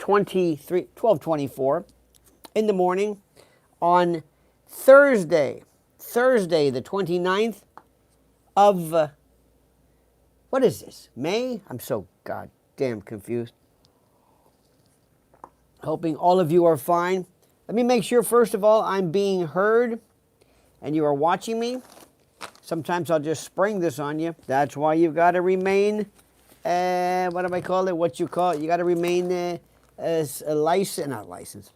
12:24 in the morning on Thursday the 29th of, what is this, May? I'm so goddamn confused. Hoping all of you are fine. Let me make sure, first of all, I'm being heard and you are watching me. Sometimes I'll just spring this on you. That's why you've got to remain, what do I call it? What you call it? You got to remain licensed.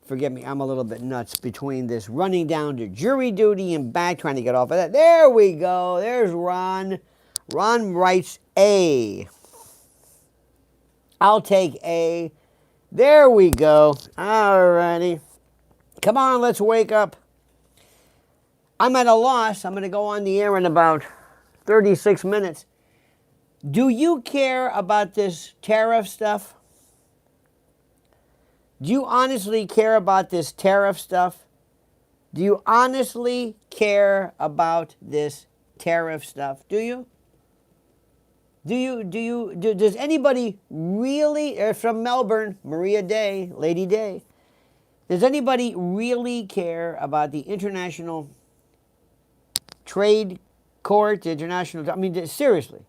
Forgive me, I'm a little bit nuts between this running down to jury duty and back trying to get off of that. There we go. There's Ron. Ron writes A. I'll take A. There we go. All righty. Come on, let's wake up. I'm at a loss. I'm going to go on the air in about 36 minutes. Do you care about this tariff stuff? Do you honestly care about this tariff stuff? Do you honestly care about this tariff stuff? Do you? Does anybody really, from Melbourne, Maria Day, Lady Day, does anybody really care about the international trade court, international, I mean, seriously,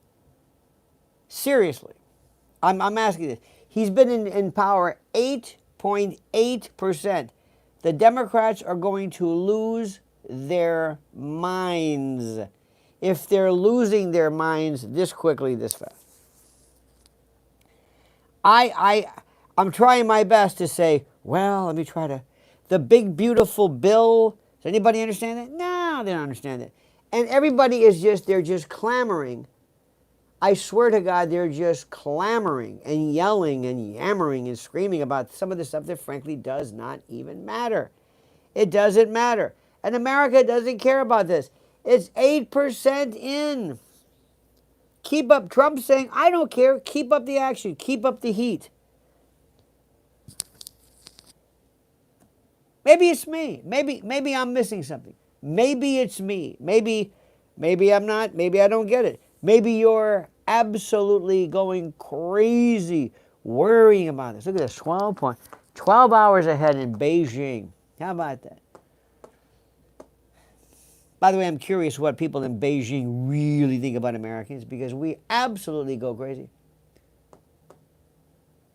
I'm asking this. He's been in power 8.8%. The Democrats are going to lose their minds if they're losing their minds this quickly, this fast. I'm trying my best to say, well, let me try to, the big beautiful bill. Does anybody understand that? No, they don't understand it. And everybody is they're just clamoring. I swear to God, they're just clamoring and yelling and yammering and screaming about some of the stuff that frankly does not even matter. It doesn't matter. And America doesn't care about this. It's 8% in. Keep up. Trump's saying, I don't care. Keep up the action. Keep up the heat. Maybe it's me. Maybe I'm missing something. Maybe it's me. Maybe I'm not. Maybe I don't get it. Maybe you're absolutely going crazy worrying about this. Look at this, 12 hours ahead in Beijing. How about that? By the way, I'm curious what people in Beijing really think about Americans, because we absolutely go crazy.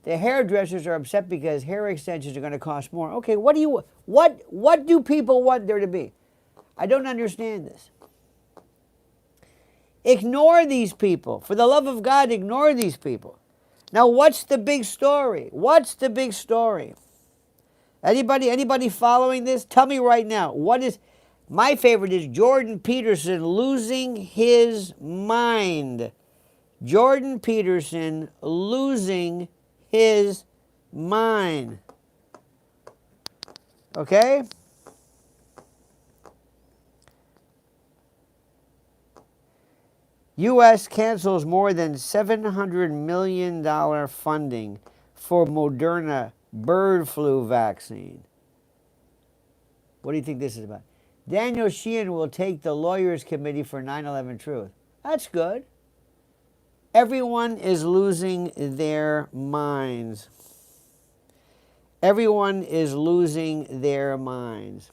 The hairdressers are upset because hair extensions are going to cost more. Okay, what do people want there to be? I don't understand this. Ignore these people. For the love of God, ignore these people. Now, what's the big story? What's the big story? Anybody following this? Tell me right now. What is... My favorite is Jordan Peterson losing his mind. Jordan Peterson losing his mind. Okay? U.S. cancels more than $700 million funding for Moderna bird flu vaccine. What do you think this is about? Daniel Sheehan will take the Lawyers Committee for 9/11 Truth. That's good. Everyone is losing their minds. Everyone is losing their minds.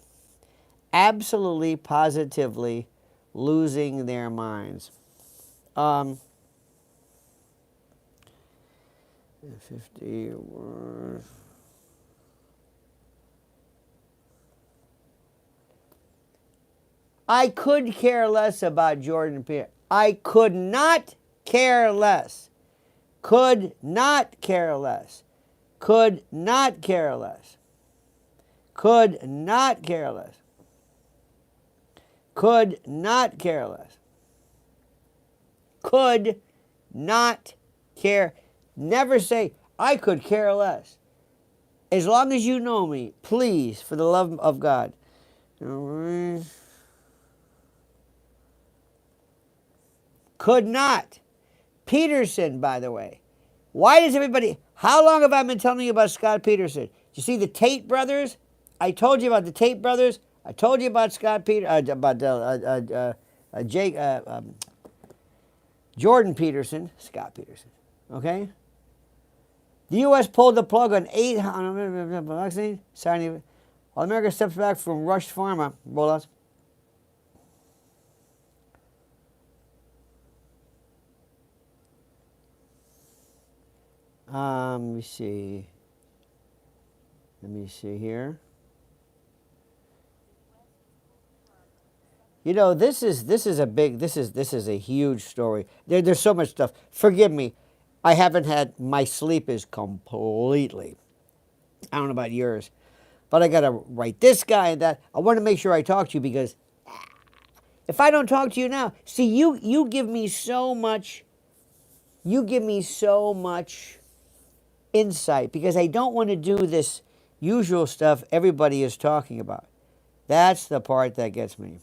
Absolutely, positively losing their minds. 50 words. I could care less about Jordan Peterson. I could not care less. Could not care less. Could not care less. Could not care less. Could not care less. Could not care. Never say, I could care less. As long as you know me, please, for the love of God. Could not. Peterson, by the way. Why does everybody... How long have I been telling you about Scott Peterson? You see the Tate brothers? I told you about the Tate brothers. I told you about Scott Jordan Peterson. Scott Peterson. Okay? The U.S. pulled the plug on 800 vaccine. While America steps back from rushed pharma rollouts. Let me see. Let me see here. You know, this is a huge story. There's so much stuff. Forgive me, I haven't had, my sleep is completely. I don't know about yours, but I gotta write this guy and that. I want to make sure I talk to you because if I don't talk to you now, see you give me so much. You give me so much insight because I don't want to do this usual stuff everybody is talking about. That's the part that gets me.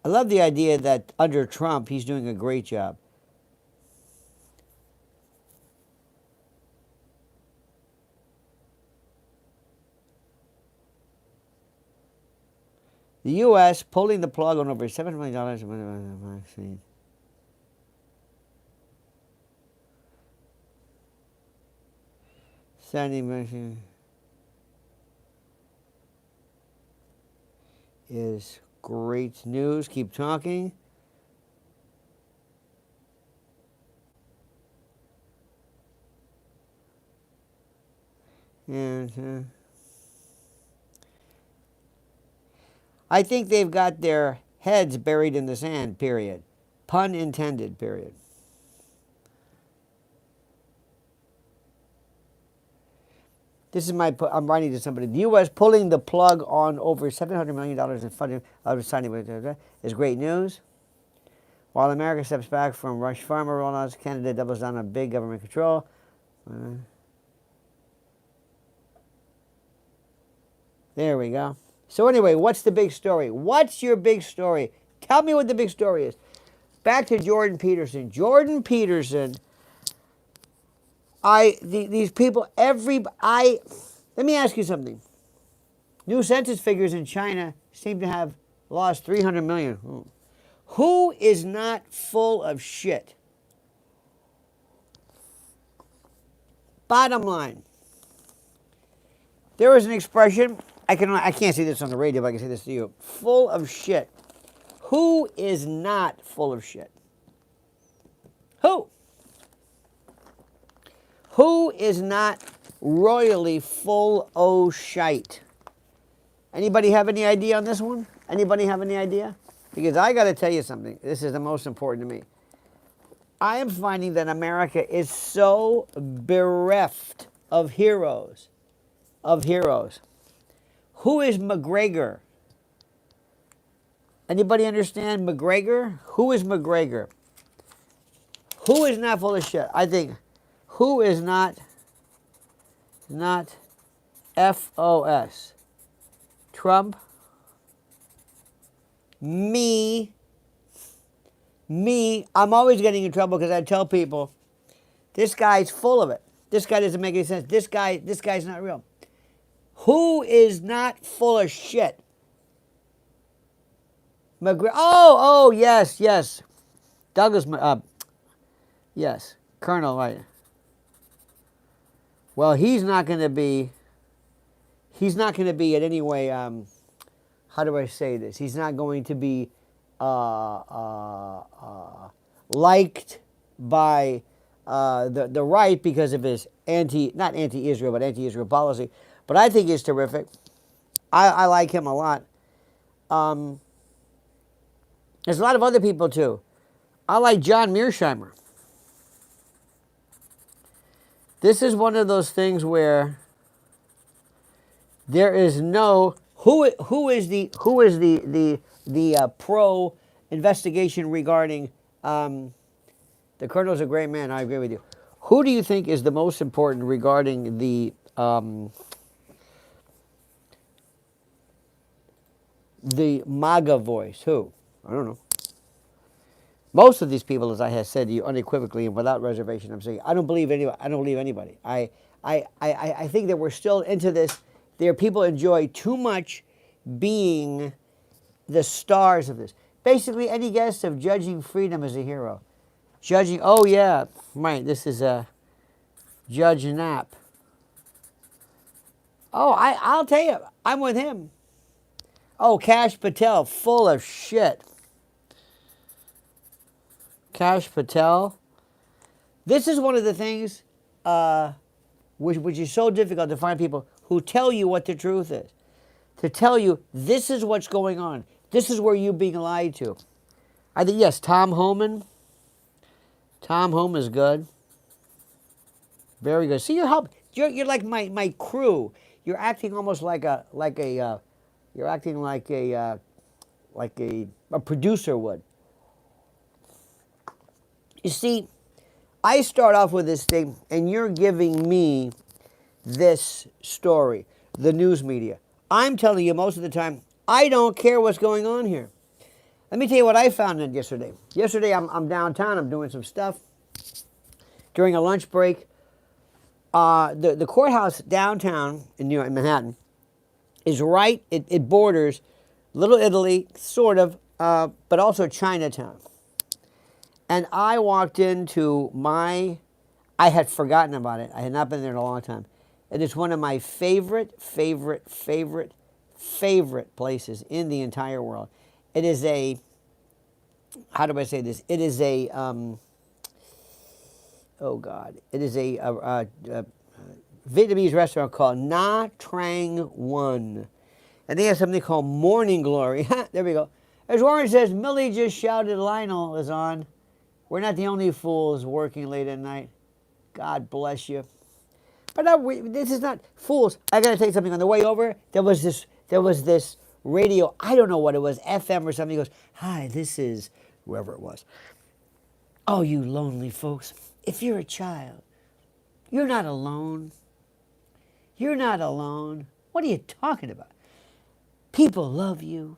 I love the idea that under Trump, he's doing a great job. The U.S. pulling the plug on over $7 million vaccine. Sending is great news. Keep talking. And I think they've got their heads buried in the sand, period. Pun intended, period. This is I'm writing to somebody. The U.S. pulling the plug on over $700 million in funding signing is great news. While America steps back from rush pharma rollouts, Canada doubles down on big government control. There we go. So anyway, what's the big story? What's your big story? Tell me what the big story is. Back to Jordan Peterson. Jordan Peterson. These people, let me ask you something. New census figures in China seem to have lost 300 million. Who is not full of shit? Bottom line. There is an expression, I can't say this on the radio, but I can say this to you. Full of shit. Who is not full of shit? Who? Who is not royally full o' shite? Anybody have any idea on this one? Anybody have any idea? Because I got to tell you something. This is the most important to me. I am finding that America is so bereft of heroes. Of heroes. Who is McGregor? Anybody understand McGregor? Who is McGregor? Who is not full of shit? I think, who is not FOS? Trump? Me. I'm always getting in trouble because I tell people, this guy's full of it. This guy doesn't make any sense. This guy's not real. Who is not full of shit? Oh, yes. Douglas, yes, Colonel, right. Well, he's not going to be in any way, how do I say this? He's not going to be liked by the right because of his not anti-Israel, but anti-Israel policy. But I think he's terrific. I like him a lot. There's a lot of other people too. I like John Mearsheimer. This is one of those things where there is no who is the pro investigation regarding the colonel's a great man. I agree with you. Who do you think is the most important regarding the MAGA voice? Who? I don't know. Most of these people, as I have said to you unequivocally and without reservation, I'm saying I don't believe anybody. I think that we're still into this. There, people enjoy too much being the stars of this. Basically, any guess of judging freedom as a hero. Judging, oh yeah, right, this is Judge Knapp. Oh, I'll tell you, I'm with him. Oh, Kash Patel, full of shit. Kash Patel. This is one of the things which is so difficult to find people who tell you what the truth is. To tell you, this is what's going on. This is where you're being lied to. I think, yes, Tom Homan. Tom Homan is good. Very good. See, you're like my crew. You're acting almost like a producer would. You see, I start off with this thing, and you're giving me this story, the news media. I'm telling you most of the time, I don't care what's going on here. Let me tell you what I found out yesterday. Yesterday, I'm downtown. I'm doing some stuff. During a lunch break, the courthouse downtown in New York, in Manhattan, is right. It borders Little Italy, sort of, but also Chinatown. And I walked into I had forgotten about it. I had not been there in a long time. It is one of my favorite places in the entire world. It is how do I say this? It is it is a Vietnamese restaurant called Na Trang One. And they have something called Morning Glory. There we go. As Warren says, Millie just shouted Lionel is on. We're not the only fools working late at night. God bless you. But this is not fools. I got to tell you something. On the way over, there was this radio. I don't know what it was, FM or something. He goes, "Hi, this is whoever it was. Oh, you lonely folks. If you're a child, you're not alone. You're not alone. What are you talking about? People love you."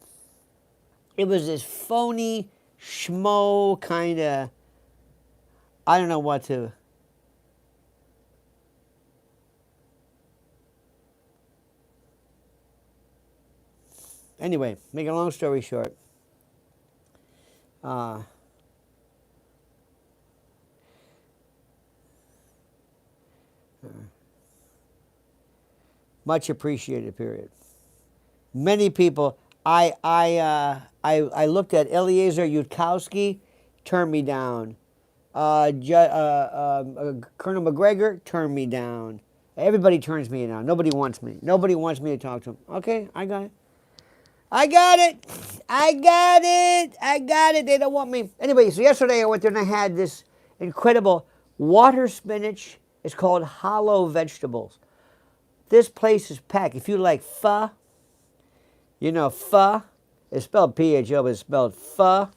It was this phony, schmo kind of, I don't know what to. Anyway, make a long story short. Much appreciated, period. Many people, I looked at Eliezer Yudkowsky, turned me down. Colonel McGregor turned me down. Everybody turns me down. Nobody wants me. Nobody wants me to talk to them. Okay, I got it. I got it. They don't want me. Anyway, so yesterday I went there and I had this incredible water spinach. It's called Hollow Vegetables. This place is packed. If you like pho, pho, it's spelled P-H-O, but it's spelled pho,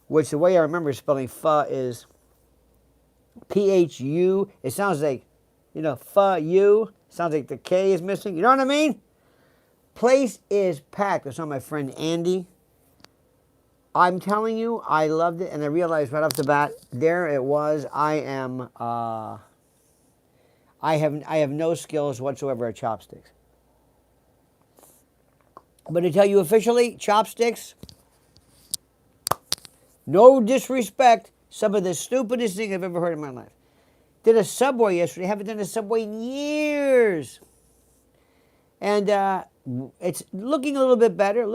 which the way I remember spelling pho is P-H-U. It sounds like, pho-U. Sounds like the K is missing. You know what I mean? Place is packed. I saw my friend Andy. I'm telling you, I loved it, and I realized right off the bat, there it was. I have no skills whatsoever at chopsticks. But to tell you officially, chopsticks, no disrespect, some of the stupidest thing I've ever heard in my life. Did a Subway yesterday. Haven't done a Subway in years. And it's looking a little bit better.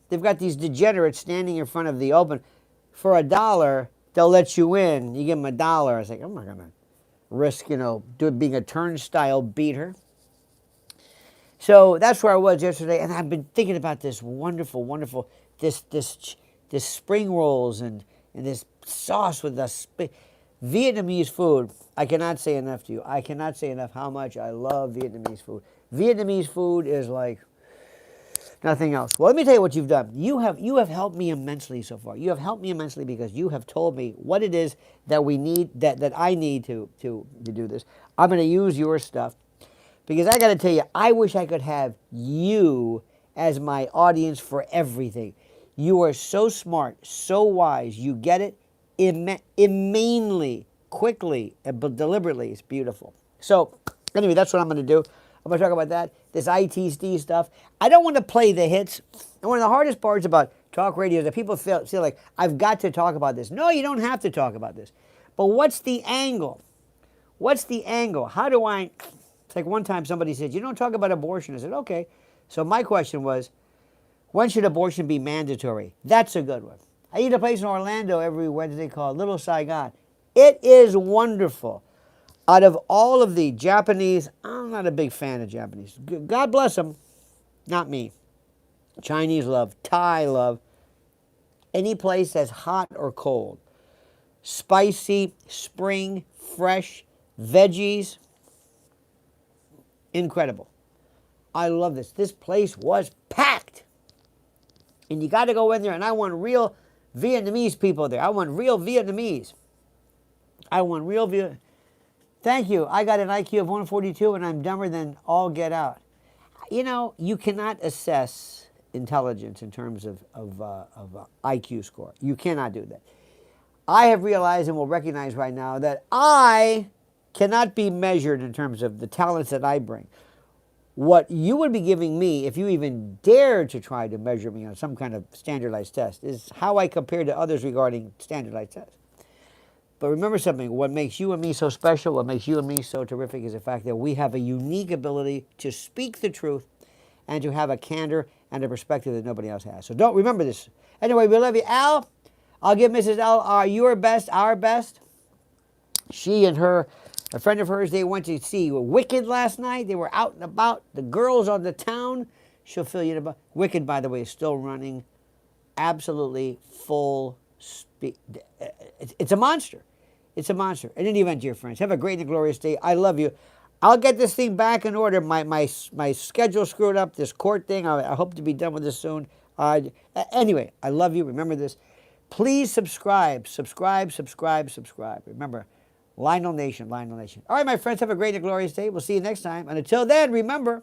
They've got these degenerates standing in front of the open. For $1, they'll let you in. You give them $1. I was like, I'm not going to risk, being a turnstile beater. So that's where I was yesterday, and I've been thinking about this wonderful, this spring rolls and this sauce with the Vietnamese food. I cannot say enough to you. I cannot say enough how much I love Vietnamese food. Vietnamese food is like nothing else. Well, let me tell you what you've done. You have helped me immensely so far. You have helped me immensely because you have told me what it is that we need, that I need to do this. I'm going to use your stuff because I got to tell you, I wish I could have you as my audience for everything. You are so smart, so wise. You get it inanely, quickly, but deliberately. It's beautiful. So anyway, that's what I'm going to do. I'm going to talk about that, this ITSD stuff. I don't want to play the hits. And one of the hardest parts about talk radio that people feel like, I've got to talk about this. No, you don't have to talk about this. But what's the angle? What's the angle? How do I... It's like one time somebody said, you don't talk about abortion. I said, okay. So my question was, when should abortion be mandatory? That's a good one. I eat a place in Orlando every Wednesday called Little Saigon. It is wonderful. Out of all of the Japanese, I'm not a big fan of Japanese. God bless them. Not me. Chinese love, Thai love. Any place that's hot or cold. Spicy, spring, fresh, veggies. Incredible. I love this. This place was packed. And you got to go in there, and I want real Vietnamese people there. I want real Vietnamese. I want real Vietnamese. Thank you. I got an IQ of 142, and I'm dumber than all get out. You know, you cannot assess intelligence in terms of IQ score. You cannot do that. I have realized and will recognize right now that I cannot be measured in terms of the talents that I bring. What you would be giving me, if you even dared to try to measure me on some kind of standardized test, is how I compare to others regarding standardized tests. But remember something, what makes you and me so special, what makes you and me so terrific is the fact that we have a unique ability to speak the truth and to have a candor and a perspective that nobody else has. So don't remember this. Anyway, we love you. Al, I'll give Mrs. L your best, our best. She and her, a friend of hers, they went to see Wicked last night. They were out and about. The girls on the town. She'll fill you in about. Wicked, by the way, is still running. Absolutely full speed. It's a monster. It's a monster. In any event, dear friends, have a great and glorious day. I love you. I'll get this thing back in order. My schedule screwed up, this court thing. I hope to be done with this soon. Anyway, I love you. Remember this. Please subscribe. Remember, Lionel Nation, Lionel Nation. All right, my friends, have a great and glorious day. We'll see you next time. And until then, remember,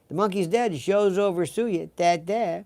the monkey's dead. Show's over. Sue you. Dad.